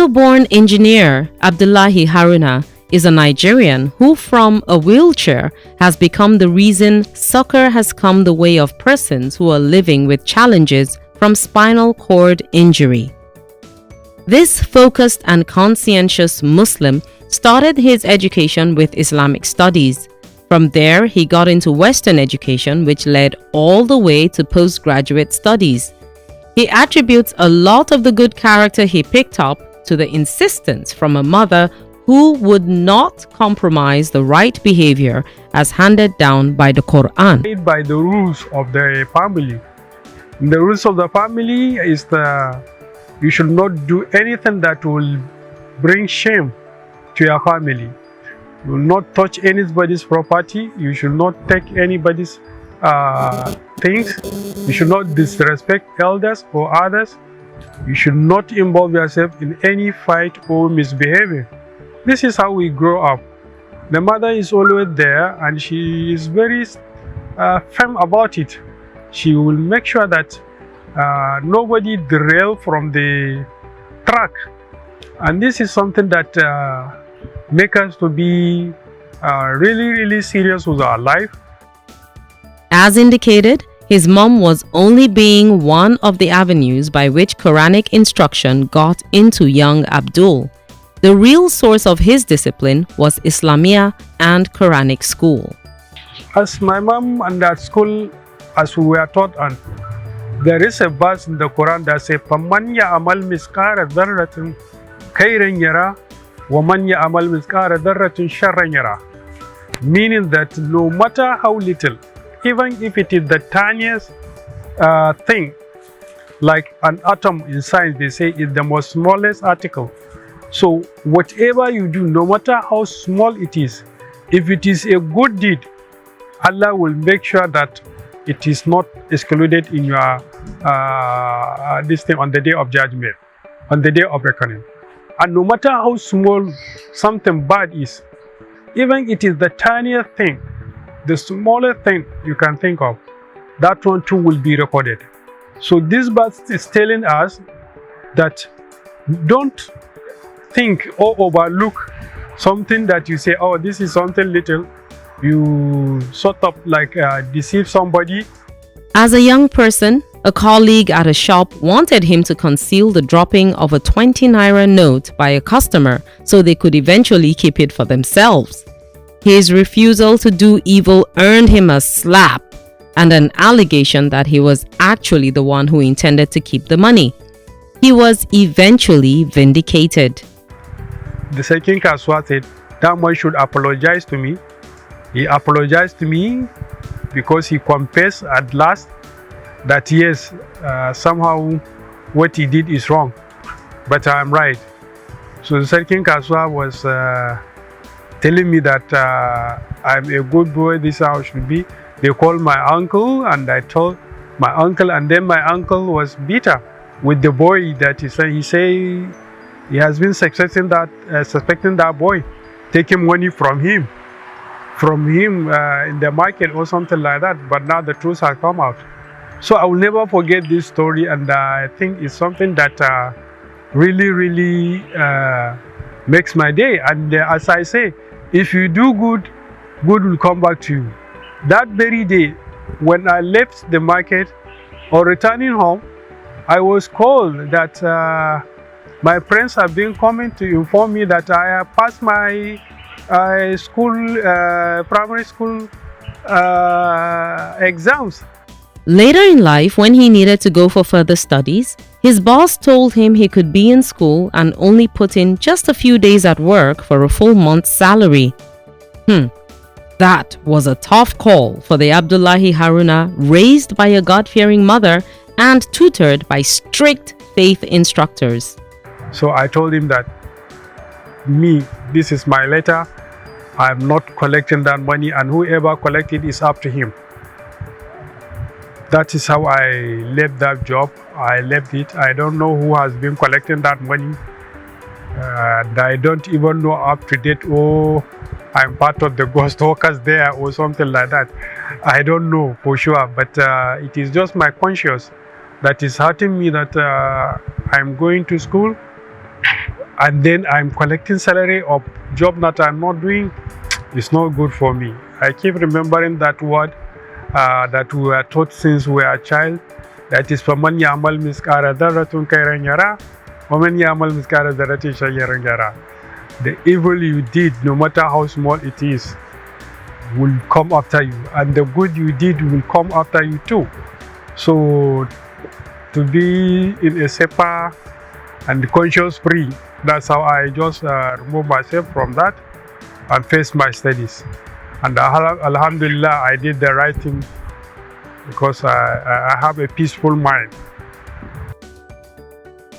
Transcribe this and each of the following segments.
Kano-born engineer Abdullahi Haruna is a Nigerian who from a wheelchair has become the reason soccer has come the way of persons who are living with challenges from spinal cord injury. This focused and conscientious Muslim started his education with Islamic studies. From there, he got into Western education, which led all the way to postgraduate studies. He attributes a lot of the good character he picked up to the insistence from a mother who would not compromise the right behavior as handed down by the Quran. By the rules of the family. The rules of the family is you should not do anything that will bring shame to your family. You will not touch anybody's property. You should not take anybody's things. You should not disrespect elders or others. You should not involve yourself in any fight or misbehavior. This is how we grow up. The mother is always there and she is very firm about it. She will make sure that nobody derail from the track. And this is something that makes us to be really serious with our life. As indicated, his mom was only being one of the avenues by which Quranic instruction got into young Abdul. The real source of his discipline was Islamia and Quranic school. As my mom and at school, as we were taught, and there is a verse in the Quran that says, فَمَنْ يَعْمَلْ مِثْقَالَ ذَرَّةٍ خَيْرًا يَرَهُ وَمَنْ يَعْمَلْ مِثْقَالَ ذَرَّةٍ شَرًّا يَرَهُ. Meaning that no matter how little, even if it is the tiniest thing, like an atom in science, they say it's the most smallest article. So whatever you do, no matter how small it is, if it is a good deed, Allah will make sure that it is not excluded in your this thing on the day of judgment, on the day of reckoning. And no matter how small something bad is, even it is the tiniest thing, the smallest thing you can think of, that one too will be recorded. So this verse is telling us that don't think or overlook something that you say, oh, this is something little. You sort of like deceive somebody. As a young person, a colleague at a shop wanted him to conceal the dropping of a 20 naira note by a customer so they could eventually keep it for themselves. His refusal to do evil earned him a slap and an allegation that he was actually the one who intended to keep the money. He was eventually vindicated. The second Kaswa said, that man should apologize to me. He apologized to me because he confessed at last that yes, somehow what he did is wrong, but I'm right. So the second Kaswa was telling me that I'm a good boy, this is how it should be. They called my uncle and I told my uncle, and then my uncle was bitter with the boy that he say he has been suspecting that boy, taking money from him in the market or something like that. But now the truth has come out. So I will never forget this story, and I think it's something that really makes my day. And as I say, if you do good, good will come back to you. That very day, when I left the market or returning home, I was called that my friends have been coming to inform me that I have passed my primary school exams. Later in life, when he needed to go for further studies, his boss told him he could be in school and only put in just a few days at work for a full month's salary. That was a tough call for the Abdullahi Haruna, raised by a God-fearing mother and tutored by strict faith instructors. So I told him that this is my letter. I'm not collecting that money, and whoever collected is up to him. That is how I left that job. I left it. I don't know who has been collecting that money. And I don't even know up to date, I'm part of the ghost workers there or something like that. I don't know for sure, but it is just my conscience that is hurting me that I'm going to school and then I'm collecting salary of job that I'm not doing. It's not good for me. I keep remembering that word that we were taught since we were a child. That is فَمَنْ يَعْمَلْ مِثْقَالَ ذَرَّةٍ خَيْرًا يَرَهُ وَمَنْ يَعْمَلْ مِثْقَالَ ذَرَّةٍ شَرًّا يَرَهُ. The evil you did, no matter how small it is, will come after you, and the good you did will come after you too. So to be in a sepa and conscious free, that's how I just remove myself from that and face my studies. And Alhamdulillah, I did the right thing because I have a peaceful mind.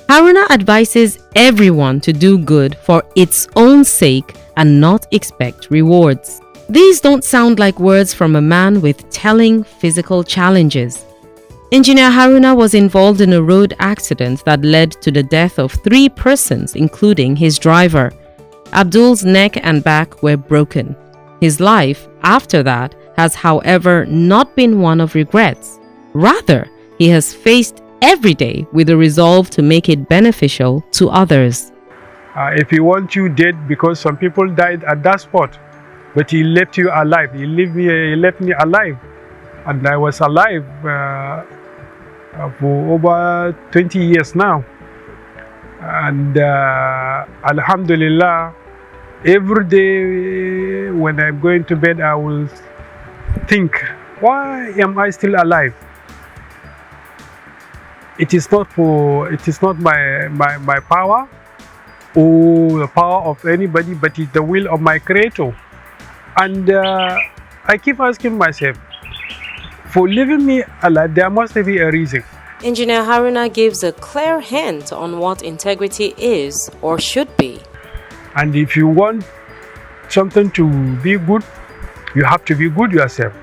Haruna advises everyone to do good for its own sake and not expect rewards. These don't sound like words from a man with telling physical challenges. Engineer Haruna was involved in a road accident that led to the death of 3 persons, including his driver. Abdul's neck and back were broken. His life, after that, has, however, not been one of regrets. Rather, he has faced every day with a resolve to make it beneficial to others. If he wants you dead, because some people died at that spot, but he left you alive. He left me alive, and I was alive for over 20 years now. And Alhamdulillah, every day when I'm going to bed, I will think, why am I still alive? It is not my power or the power of anybody, but it's the will of my Creator. And I keep asking myself, for leaving me alive, there must be a reason. Engineer Haruna gives a clear hint on what integrity is or should be. And if you want something to be good, you have to be good yourself.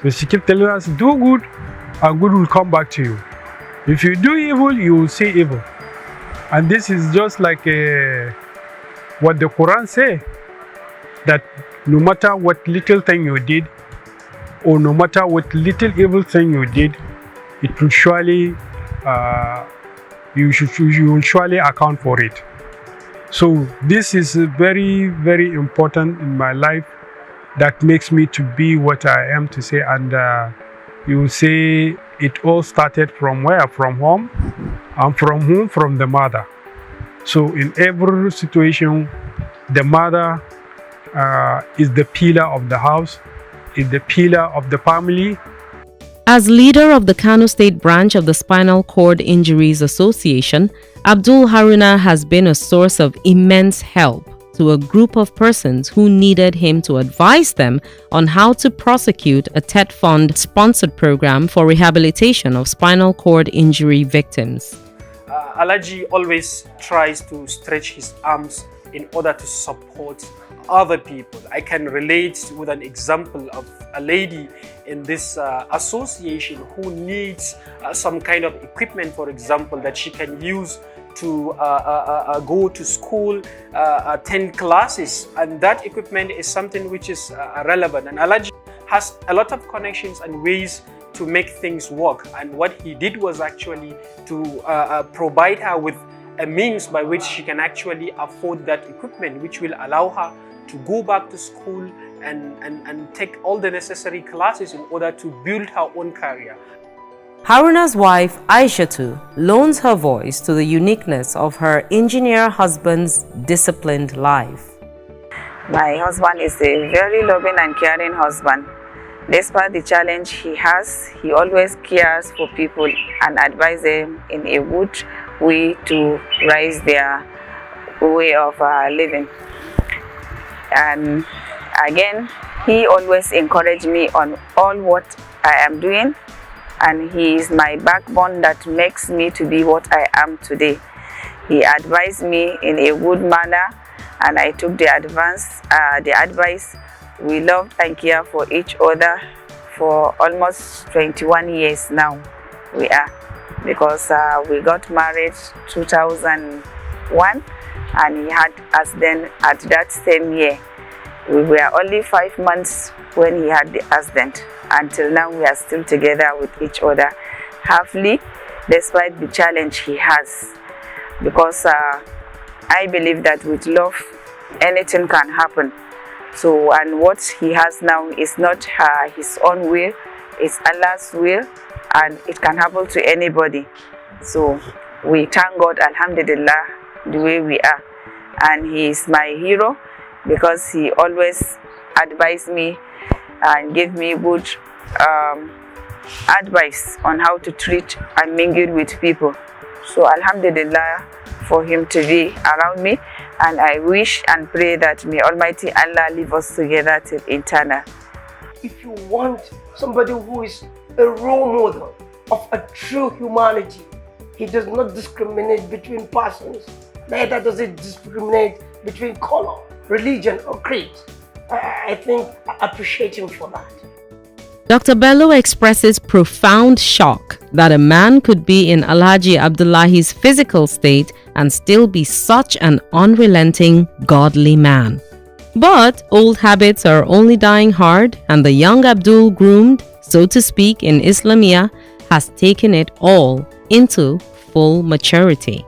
So she keeps telling us, do good, and good will come back to you. If you do evil, you will see evil. And this is just like what the Quran says, that no matter what little thing you did, or no matter what little evil thing you did, it will surely, you will surely account for it. So this is very, very important in my life, that makes me to be what I am to say. And you will say it all started from where? From home. And from whom? From the mother. So in every situation, the mother is the pillar of the house, is the pillar of the family. As leader of the Kano State branch of the Spinal Cord Injuries Association, Abdul Haruna has been a source of immense help to a group of persons who needed him to advise them on how to prosecute a TED Fund-sponsored program for rehabilitation of spinal cord injury victims. Alaji always tries to stretch his arms in order to support other people. I can relate with an example of a lady in this association who needs some kind of equipment, for example, that she can use to go to school, attend classes, and that equipment is something which is relevant. And Alaji has a lot of connections and ways to make things work, and what he did was actually to provide her with a means by which she can actually afford that equipment, which will allow her to go back to school and take all the necessary classes in order to build her own career. Haruna's wife, Aishatu, loans her voice to the uniqueness of her engineer husband's disciplined life. My husband is a very loving and caring husband. Despite the challenge he has, he always cares for people and advises them in a good way to rise their way of living. And again, he always encourages me on all what I am doing, and he is my backbone that makes me to be what I am today. He advised me in a good manner, and I took the advice. We loved and cared for each other for almost 21 years now. We are, because we got married 2001, and he had us then at that same year. We were only 5 months when he had the accident. Until now, we are still together with each other happily, despite the challenge he has. Because I believe that with love, anything can happen. So, and what he has now is not his own will, it's Allah's will, and it can happen to anybody. So, we thank God, Alhamdulillah, the way we are. And he is my hero because he always advised me and gave me good advice on how to treat and mingle with people. So Alhamdulillah for him to be around me, and I wish and pray that may Almighty Allah leave us together till eternal. If you want somebody who is a role model of a true humanity, he does not discriminate between persons, neither does he discriminate between color, religion or creed. I think I appreciate him for that. Dr. Bello expresses profound shock that a man could be in Alhaji Abdullahi's physical state and still be such an unrelenting, godly man. But old habits are only dying hard, and the young Abdul, groomed, so to speak, in Islamia, has taken it all into full maturity.